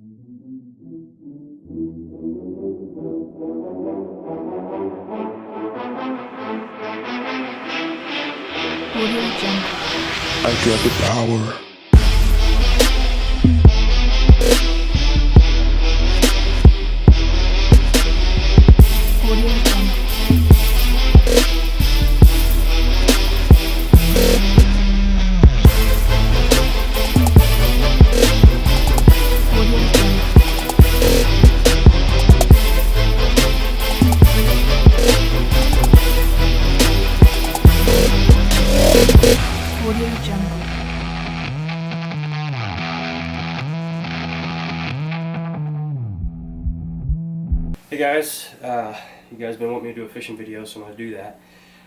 I got the power. Hey guys, you guys been wanting me to do a fishing video, so I'm going to do that.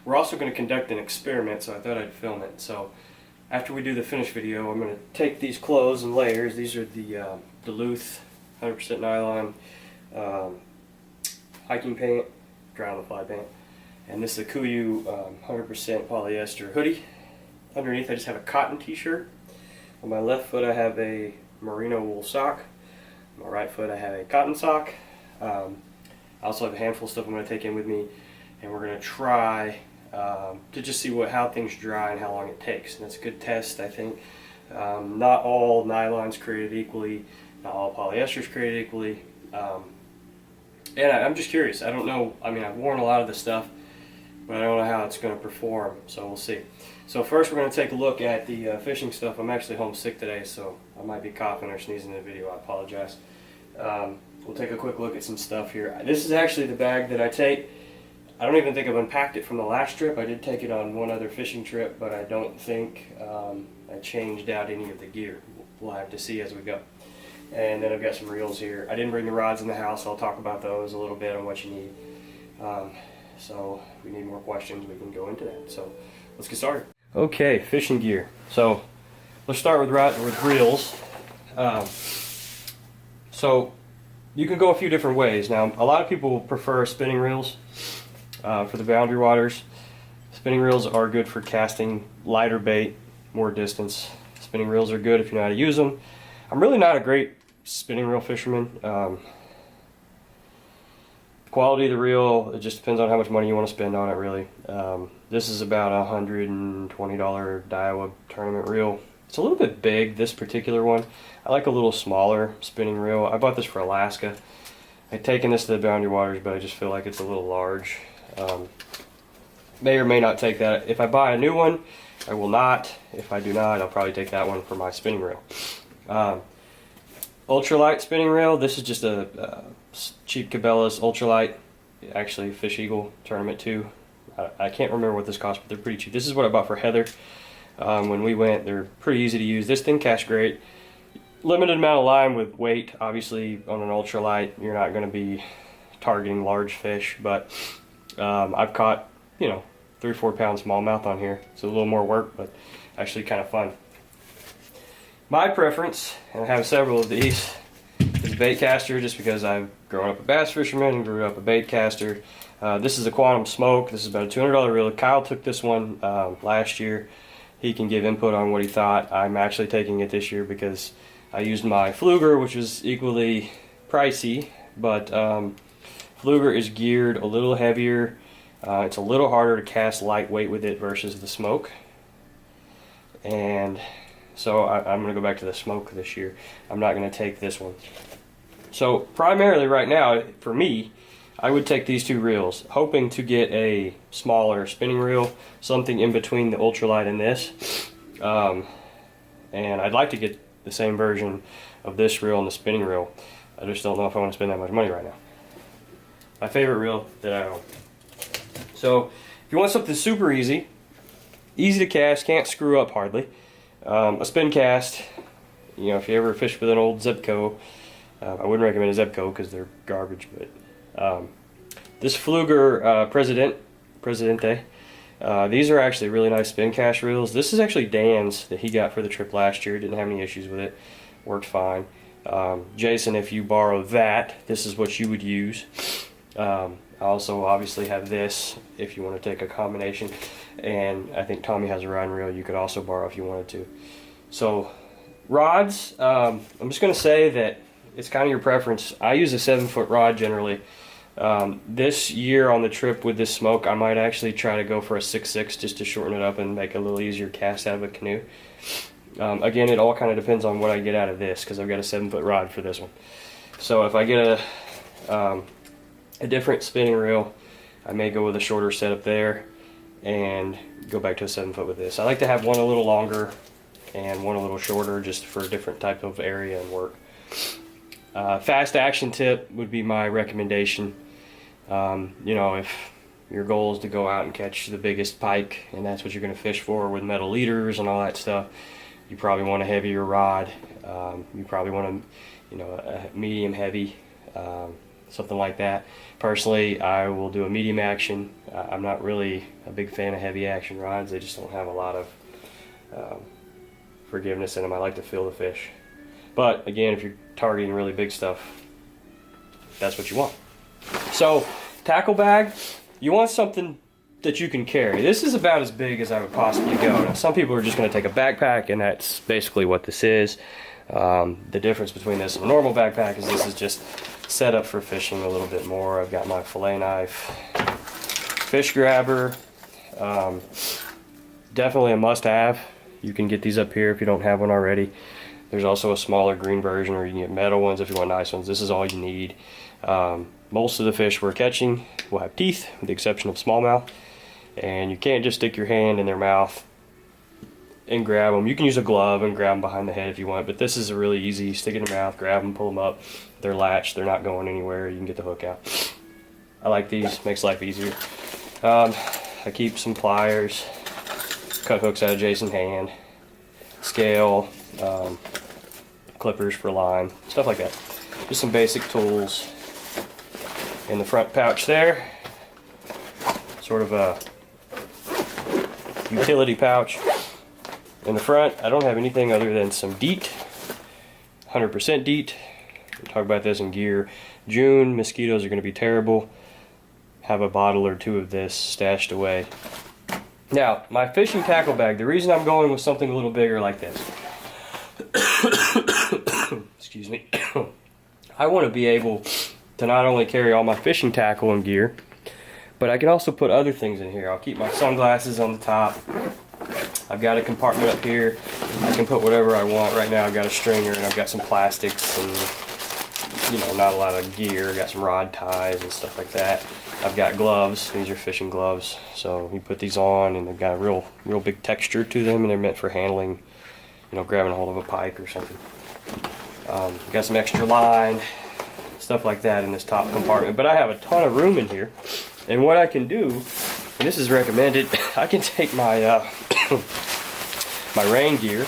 We're also going to conduct an experiment, so I thought I'd film it. So after we do the finished video, I'm going to take these clothes and layers. These are the Duluth 100% nylon hiking pant, dry on the fly pant, and this is the Kuyu 100% polyester hoodie. Underneath I just have a cotton t-shirt. On my left foot I have a merino wool sock. On my right foot I have a cotton sock. I also have a handful of stuff I'm going to take in with me, and we're going to try to just see how things dry and how long it takes. And that's a good test, I think. Not all nylon's created equally, not all polyester is created equally. And I'm just curious. I don't know. I mean, I've worn a lot of this stuff, but I don't know how it's going to perform, so we'll see. So first we're going to take a look at the fishing stuff. I'm actually homesick today, so I might be coughing or sneezing in the video. I apologize. We'll take a quick look at some stuff here. This is actually the bag that I take. I don't even think I've unpacked it from the last trip. I did take it on one other fishing trip, but I don't think I changed out any of the gear. We'll have to see as we go. And then I've got some reels here. I didn't bring the rods in the house, so I'll talk about those a little bit on what you need. So if we need more questions, we can go into that. So let's get started. Okay, fishing gear. So let's start with reels. So you can go a few different ways. Now, a lot of people prefer spinning reels for the boundary waters. Spinning reels are good for casting lighter bait, more distance. Spinning reels are good if you know how to use them. I'm really not a great spinning reel fisherman. The quality of the reel, it just depends on how much money you want to spend on it, really. This is about a $120 Daiwa tournament reel. It's a little bit big, this particular one. I like a little smaller spinning reel. I bought this for Alaska. I've taken this to the boundary waters, but I just feel like it's a little large. May or may not take that. If I buy a new one, I will not. If I do not, I'll probably take that one for my spinning reel. Ultralight spinning reel. This is just a cheap Cabela's ultralight. Actually, Fish Eagle Tournament 2. I can't remember what this cost, but they're pretty cheap. This is what I bought for Heather. When we went, they're pretty easy to use. This thing casts great. Limited amount of line with weight. Obviously, on an ultralight, you're not going to be targeting large fish, but I've caught, 3 or 4 pound smallmouth on here. It's a little more work, but actually kind of fun. My preference, and I have several of these, is bait caster, just because I've grown up a bass fisherman and grew up a bait caster. This is a Quantum Smoke. This is about a $200 reel. Kyle took this one last year. He can give input on what he thought. I'm actually taking it this year because I used my Fluger, which was equally pricey, but Fluger is geared a little heavier. It's a little harder to cast lightweight with it versus the Smoke. And so I'm going to go back to the Smoke this year. I'm not going to take this one. So primarily right now, for me, I would take these two reels, hoping to get a smaller spinning reel, something in between the ultralight and this. And I'd like to get the same version of this reel and the spinning reel. I just don't know if I want to spend that much money right now. My favorite reel that I own. So if you want something super easy to cast, can't screw up hardly, a spin cast, if you ever fish with an old Zebco, I wouldn't recommend a Zebco because they're garbage, but this Fluger Presidente, these are actually really nice spin cast reels. This is actually Dan's that he got for the trip last year. Didn't have any issues with it. Worked fine. Jason, if you borrow that, this is what you would use. I also obviously have this if you want to take a combination. And I think Tommy has a rod and reel you could also borrow if you wanted to. So rods, I'm just going to say that it's kind of your preference. I use a 7-foot rod generally. This year on the trip with this smoke, I might actually try to go for a 6.6 just to shorten it up and make it a little easier cast out of a canoe. Again, it all kind of depends on what I get out of this, because I've got a 7-foot rod for this one. So if I get a different spinning reel, I may go with a shorter setup there and go back to a 7-foot with this. I like to have one a little longer and one a little shorter, just for a different type of area and work. Fast action tip would be my recommendation. You know, if your goal is to go out and catch the biggest pike, and that's what you're going to fish for with metal leaders and all that stuff, you probably want a heavier rod. You probably want a medium heavy, something like that. Personally, I will do a medium action. I'm not really a big fan of heavy action rods. They just don't have a lot of forgiveness in them. I like to feel the fish. But again, if you're targeting really big stuff, that's what you want. So, tackle bag, you want something that you can carry. This is about as big as I would possibly go. Now, some people are just going to take a backpack, and that's basically what this is. The difference between this and a normal backpack is this is just set up for fishing a little bit more. I've got my fillet knife, fish grabber, definitely a must-have. You can get these up here if you don't have one already. There's also a smaller green version, or you can get metal ones if you want nice ones. This is all you need. Most of the fish we're catching will have teeth, with the exception of smallmouth. And you can't just stick your hand in their mouth and grab them. You can use a glove and grab them behind the head if you want, but this is a really easy, stick it in your mouth, grab them, pull them up. They're latched, they're not going anywhere. You can get the hook out. I like these, makes life easier. I keep some pliers, cut hooks out of Jason's hand, scale, clippers for line, stuff like that. Just some basic tools. In the front pouch there, sort of a utility pouch. In the front, I don't have anything other than some DEET, 100% DEET. We'll talk about this in gear. June, mosquitoes are going to be terrible. Have a bottle or two of this stashed away. Now, my fishing tackle bag, the reason I'm going with something a little bigger like this, excuse me, I want to be able to not only carry all my fishing tackle and gear, but I can also put other things in here. I'll keep my sunglasses on the top. I've got a compartment up here. I can put whatever I want. Right now I've got a stringer and I've got some plastics and, you know, not a lot of gear. I've got some rod ties and stuff like that. I've got gloves. These are fishing gloves. So you put these on and they've got a real big texture to them, and they're meant for handling, you know, grabbing a hold of a pike or something. Got some extra line, stuff like that in this top compartment. But I have a ton of room in here. And what I can do, and this is recommended, I can take my my rain gear,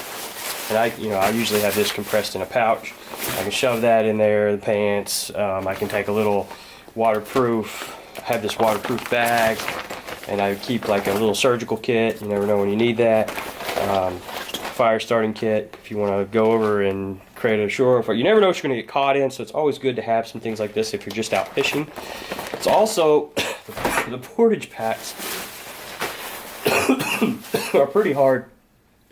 and I usually have this compressed in a pouch. I can shove that in there, the pants. I can take a little waterproof, I have this waterproof bag, and I keep like a little surgical kit. You never know when you need that. Fire starting kit if you want to go over and create a shore. You never know what you're going to get caught in, so it's always good to have some things like this if you're just out fishing. It's also the portage packs are pretty hard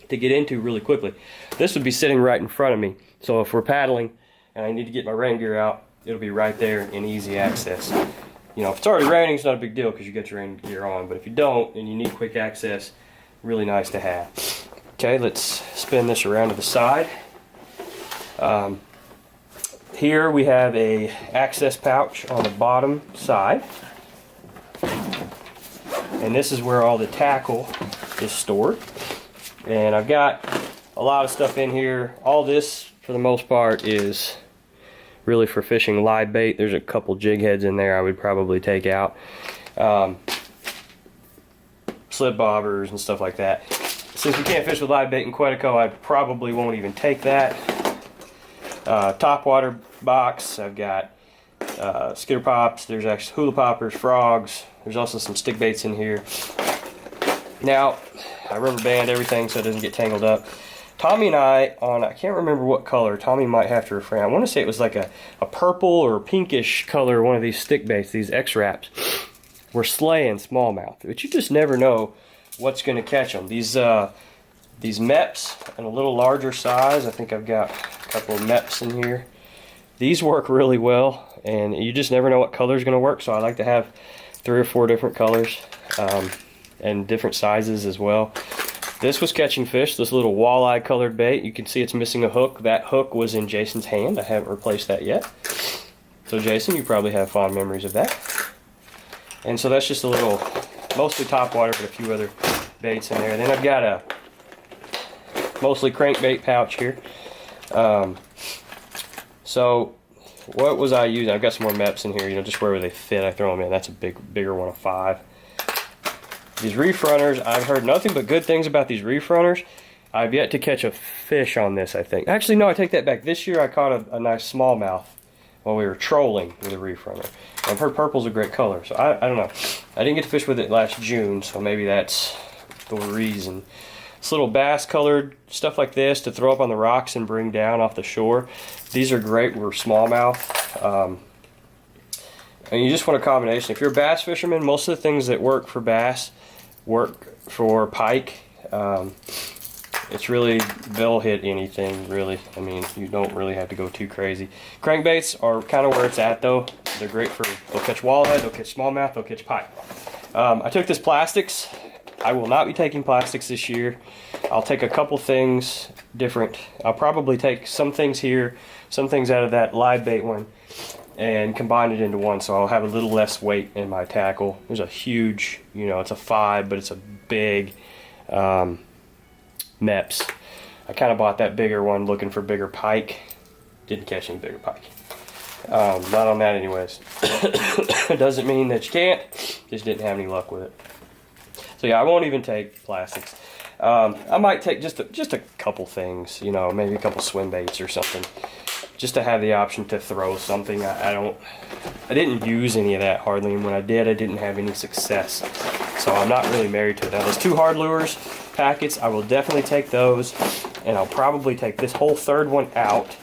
to get into really quickly. This would be sitting right in front of me, so if we're paddling and I need to get my rain gear out, it'll be right there in easy access. You know, if it's already raining, it's not a big deal because you get your rain gear on, but if you don't and you need quick access, really nice to have. Okay, let's spin this around to the side. Here we have a access pouch on the bottom side, and this is where all the tackle is stored. And I've got a lot of stuff in here. All this, for the most part, is really for fishing live bait. There's a couple jig heads in there I would probably take out. Slip bobbers and stuff like that. Since we can't fish with live bait in Quetico, I probably won't even take that. Top water box, I've got skitter pops, there's actually hula poppers, frogs, there's also some stick baits in here. Now, I rubber band everything so it doesn't get tangled up. Tommy and I can't remember what color, Tommy might have to refrain, I want to say it was like a purple or pinkish color, one of these stick baits, these X-Wraps. We're slaying smallmouth, but you just never know what's going to catch them. These MEPs in a little larger size, I think I've got a couple of MEPs in here. These work really well, and you just never know what color is going to work, so I like to have 3 or 4 different colors and different sizes as well. This was catching fish, this little walleye colored bait. You can see it's missing a hook. That hook was in Jason's hand. I haven't replaced that yet. So Jason, you probably have fond memories of that. And so that's just a little, mostly topwater, but a few other baits in there. Then I've got a mostly crankbait pouch here. So what was I using? I've got some more MEPs in here, you know, just wherever they fit, I throw them in. That's a bigger one of 5. These reef runners, I've heard nothing but good things about these reef runners. I've yet to catch a fish on this, I think. Actually, no, I take that back. This year I caught a nice smallmouth while we were trolling with a reef runner. I've heard purple's a great color, so I don't know. I didn't get to fish with it last June, so maybe that's the reason. This little bass colored stuff like this to throw up on the rocks and bring down off the shore. These are great. We're smallmouth. And you just want a combination. If you're a bass fisherman, most of the things that work for bass work for pike. It's really, they'll hit anything, really. I mean, you don't really have to go too crazy. Crankbaits are kind of where it's at, though. They're great for, they'll catch walleye, they'll catch smallmouth, they'll catch pike. I took this plastics. I will not be taking plastics this year. I'll take a couple things different. I'll probably take some things here, some things out of that live bait one, and combine it into one, so I'll have a little less weight in my tackle. There's a huge, you know, it's a 5, but it's a big MEPS. I kind of bought that bigger one looking for bigger pike. Didn't catch any bigger pike. Not on that anyways. Doesn't mean that you can't, just didn't have any luck with it. So yeah, I won't even take plastics. I might take just a couple things, you know, maybe a couple swim baits or something, just to have the option to throw something. I didn't use any of that hardly, and when I did, I didn't have any success. So I'm not really married to it. Now those 2 hard lures packets, I will definitely take those, and I'll probably take this whole 3rd one out.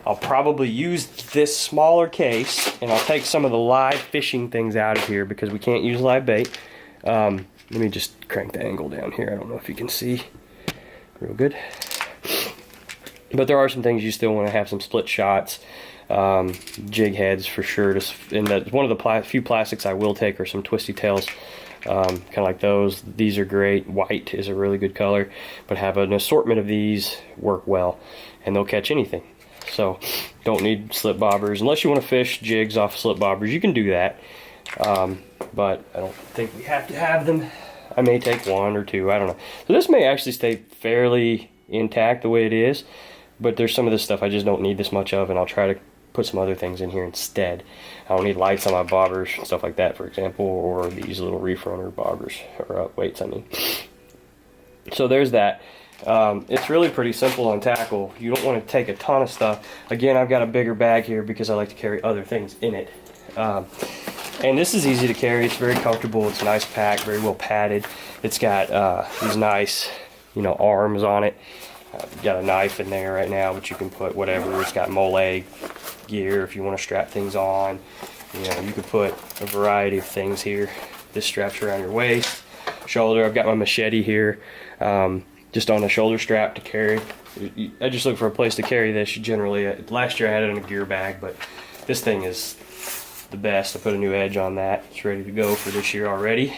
I'll probably use this smaller case, and I'll take some of the live fishing things out of here because we can't use live bait. Let me just crank the angle down here. I don't know if you can see real good. But there are some things you still want to have, some split shots, jig heads for sure. And that one of the few plastics I will take are some twisty tails, kind of like those. These are great. White is a really good color, but have an assortment of these work well, and they'll catch anything. So don't need slip bobbers unless you want to fish jigs off slip bobbers. You can do that. But I don't think we have to have them. I may take 1 or 2, I don't know. So this may actually stay fairly intact the way it is, but there's some of this stuff I just don't need this much of, and I'll try to put some other things in here instead. I don't need lights on my bobbers, stuff like that, for example, or these little reef runner bobbers, or weights, I mean. So there's that. It's really pretty simple on tackle. You don't want to take a ton of stuff. Again, I've got a bigger bag here because I like to carry other things in it. And this is easy to carry. It's very comfortable. It's a nice pack, very well padded. It's got these nice, you know, arms on it. Got a knife in there right now, but you can put whatever. It's got mole gear if you want to strap things on. You know, you could put a variety of things here. This straps around your waist, shoulder. I've got my machete here, just on a shoulder strap to carry. I just look for a place to carry this. Generally, last year I had it in a gear bag, but this thing is the best. I put a new edge on that. It's ready to go for this year already.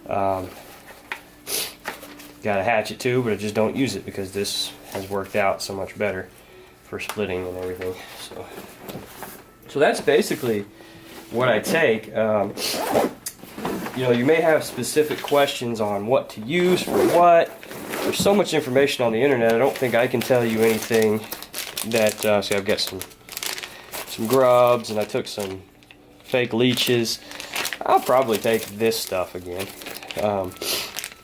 Got a hatchet too, but I just don't use it because this has worked out so much better for splitting and everything. So that's basically what I take. You know, you may have specific questions on what to use for what. There's so much information on the internet. I don't think I can tell you anything that. See, I've got some grubs, and I took some fake leeches. I'll probably take this stuff again.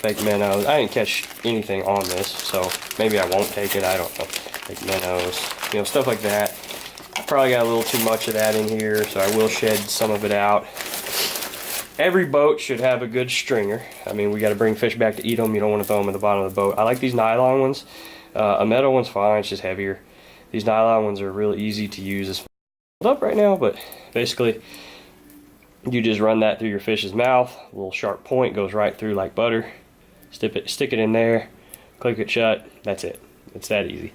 Fake minnows. I didn't catch anything on this, so maybe I won't take it. I don't know. Fake minnows, you know, stuff like that. I probably got a little too much of that in here, so I will shed some of it out. Every boat should have a good stringer. I mean, we got to bring fish back to eat them. You don't want to throw them in the bottom of the boat. I like these nylon ones. A metal one's fine. It's just heavier. These nylon ones are really easy to use. It's up right now, but basically you just run that through your fish's mouth. A little sharp point goes right through like butter. Stick it in there, click it shut. That's it. It's that easy.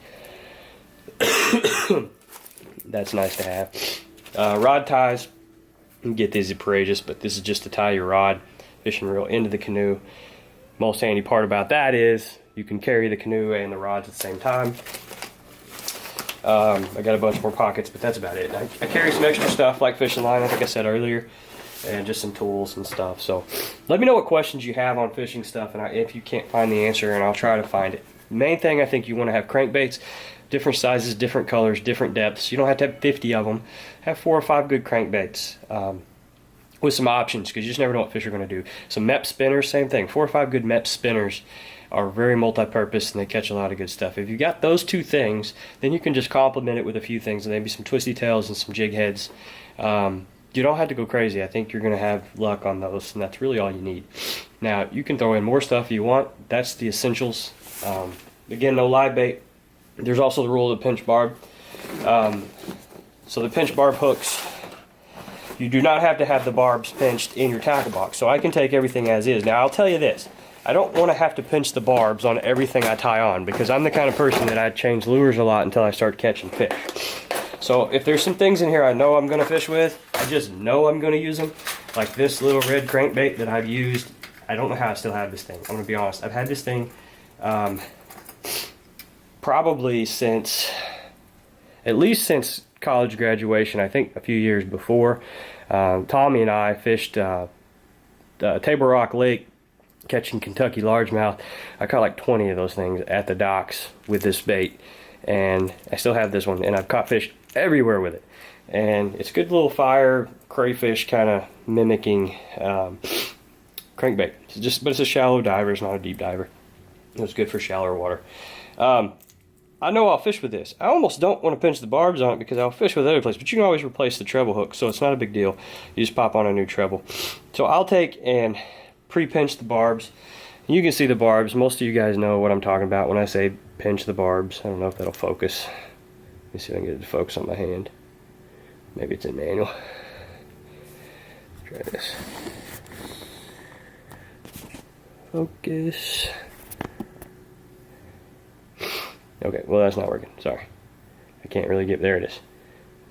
that's nice to have. Rod ties, you can get these at Courageous, but this is just to tie your rod, fishing reel into the canoe. Most handy part about that is you can carry the canoe and the rods at the same time. I got a bunch more pockets, but that's about it. I carry some extra stuff like fishing line, I think I said earlier, and just some tools and stuff. So let me know what questions you have on fishing stuff, and if you can't find the answer, and I'll try to find it. Main thing, I think you want to have crankbaits, different sizes, different colors, different depths. You don't have to have 50 of them. Have 4 or 5 good crankbaits with some options, because you just never know what fish are going to do. Some MEP spinners, same thing. 4 or 5 good MEP spinners are very multi-purpose, and they catch a lot of good stuff. If you got those 2 things, then you can just complement it with a few things, and maybe some twisty tails and some jig heads. You don't have to go crazy. I think you're going to have luck on those, and that's really all you need. Now, you can throw in more stuff if you want. That's the essentials. Again, no live bait. There's also the rule of the pinch barb. So the pinch barb hooks, you do not have to have the barbs pinched in your tackle box. So I can take everything as is. Now, I'll tell you this. I don't want to have to pinch the barbs on everything I tie on, because I'm the kind of person that I change lures a lot until I start catching fish. So if there's some things in here I know I'm going to fish with, I just know I'm going to use them. Like this little red crankbait that I've used. I don't know how I still have this thing. I'm going to be honest. I've had this thing probably at least since college graduation. I think a few years before. Tommy and I fished Table Rock Lake, catching Kentucky largemouth. I caught like 20 of those things at the docks with this bait, and I still have this one, and I've caught fish everywhere with it. And it's a good little fire crayfish kind of mimicking crankbait. But it's a shallow diver, it's not a deep diver. It's good for shallower water. I know I'll fish with this. I almost don't want to pinch the barbs on it because I'll fish with other places, but you can always replace the treble hook, so it's not a big deal. You just pop on a new treble. So I'll take and pre-pinch the barbs. You can see the barbs. Most of you guys know what I'm talking about when I say pinch the barbs. I don't know if that'll focus. Let me see if I can get it to focus on my hand. Maybe it's in manual. Try this. Focus. Okay, well that's not working. Sorry. I can't really get, there it is.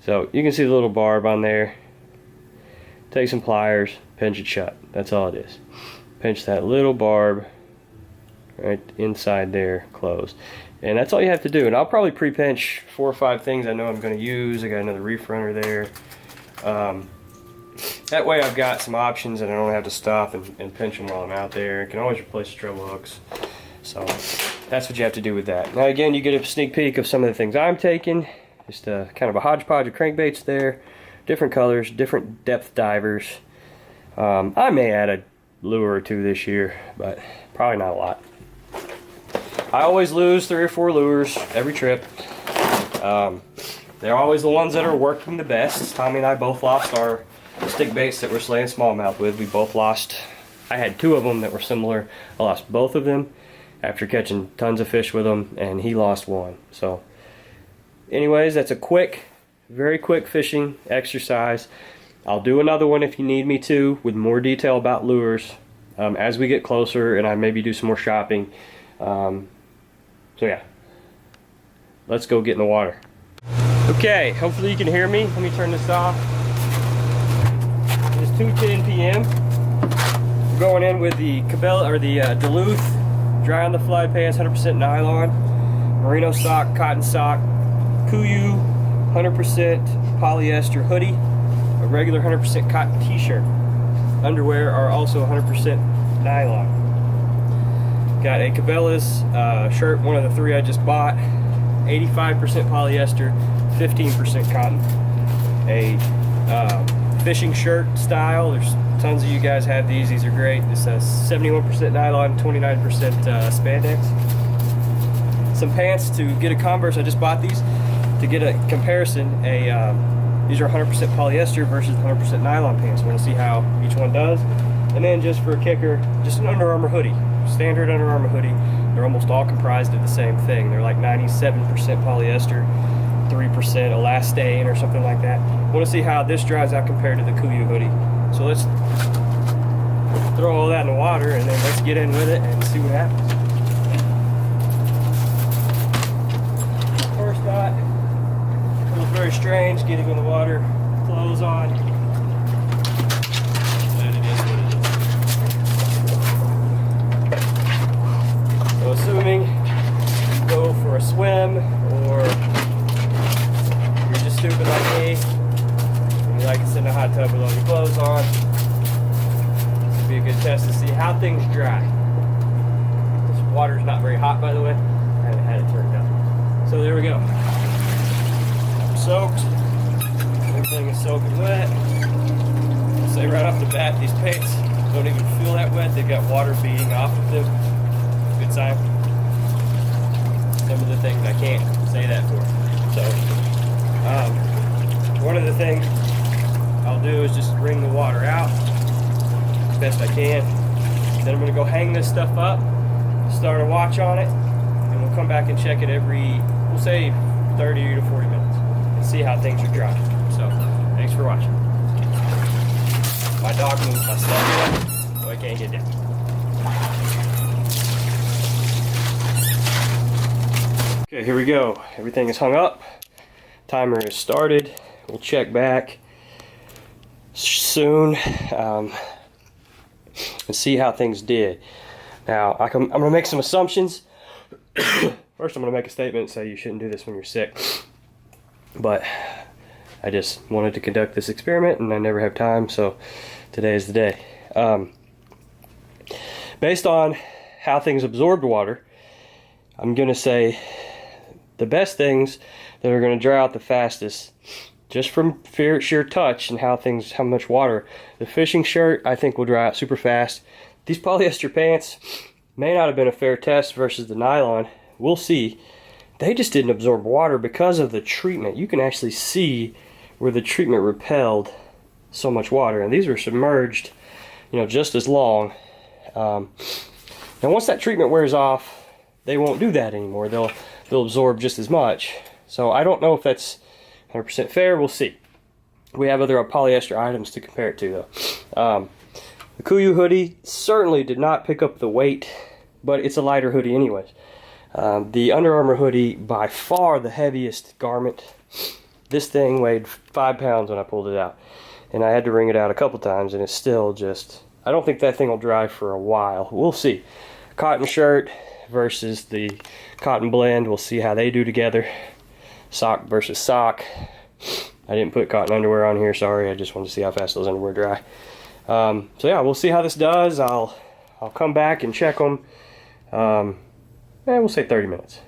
So you can see the little barb on there. Take some pliers, pinch it shut. That's all it is. Pinch that little barb right inside there, closed. And that's all you have to do. And I'll probably pre-pinch 4 or 5 things I know I'm going to use. I got another reef runner there. That way I've got some options and I don't have to stop and pinch them while I'm out there. I can always replace the treble hooks. So that's what you have to do with that. Now again, you get a sneak peek of some of the things I'm taking. Just kind of a hodgepodge of crankbaits there. Different colors, different depth divers. I may add a lure or 2 this year, but probably not a lot. I always lose 3 or 4 lures every trip. They're always the ones that are working the best. Tommy and I both lost our stick baits that we're slaying smallmouth with. We both lost. I had 2 of them that were similar. I lost both of them after catching tons of fish with them, and he lost 1. So anyways, that's a quick, very quick fishing exercise. I'll do another one if you need me to, with more detail about lures as we get closer, and I maybe do some more shopping. So yeah, let's go get in the water. Okay, hopefully you can hear me. Let me turn this off. It's 2:10 p.m. We're going in with the Cabela, or the Duluth dry on the fly pants, 100% nylon, merino sock, cotton sock, Kuyu 100% polyester hoodie, a regular 100% cotton t-shirt. Underwear are also 100% nylon. Got a Cabela's shirt, one of the 3 I just bought, 85% polyester, 15% cotton. A fishing shirt style. There's tons of you guys have these. These are great. This has 71% nylon, 29% spandex. Some pants to get a Converse. I just bought these to get a comparison. These are 100% polyester versus 100% nylon pants. Want to see how each one does. And then just for a kicker, just an Under Armour hoodie. Standard Under Armour hoodie. They're almost all comprised of the same thing. They're like 97% polyester, 3% elastane or something like that. Want to see how this dries out compared to the Kuyu hoodie. So let's throw all that in the water and then let's get in with it and see what happens. First thought, it was very strange getting in the water, clothes on. But it is what it is. So assuming you go for a swim, or you're just stupid like me, and you like to sit in a hot tub with all your clothes on, this would be a good test to see how things dry. This water's not very hot, by the way. I haven't had it turned up. So there we go. I'm soaked. Everything is soaking wet. I'll say right off the bat, these paints don't even feel that wet. They've got water beating off of them. Good sign. Some of the things I can't say that for. So, one of the things I'll do is just wring the water out as best I can. Then I'm going to go hang this stuff up, start a watch on it, and we'll come back and check it every, we'll say 30 to 40 minutes, and see how things are dry. So, thanks for watching. My dog moves my stuff, so I can't get down. Okay, here we go. Everything is hung up. Timer is started. We'll check back soon and see how things did. Now, I'm going to make some assumptions. First, I'm going to make a statement and say you shouldn't do this when you're sick. But I just wanted to conduct this experiment, and I never have time, so today is the day. Based on how things absorbed water, I'm going to say the best things that are going to dry out the fastest, just from sheer touch and how much water. The fishing shirt, I think, will dry out super fast. These polyester pants may not have been a fair test versus the nylon. We'll see. They just didn't absorb water because of the treatment. You can actually see where the treatment repelled so much water, and these were submerged, just as long. Now, once that treatment wears off, they won't do that anymore. They'll absorb just as much. So I don't know if that's 100% fair. We'll see. We have other polyester items to compare it to, though. The Kuiu hoodie certainly did not pick up the weight, but it's a lighter hoodie anyways. The Under Armour hoodie, by far the heaviest garment. This thing weighed 5 pounds when I pulled it out, and I had to wring it out a couple times, and it's still just, I don't think that thing will dry for a while. We'll see. Cotton shirt versus the cotton blend, we'll see how they do together. Sock versus sock. I didn't put cotton underwear on here, sorry. I just wanted to see how fast those underwear dry. So yeah, we'll see how this does. I'll come back and check them. And we'll say 30 minutes.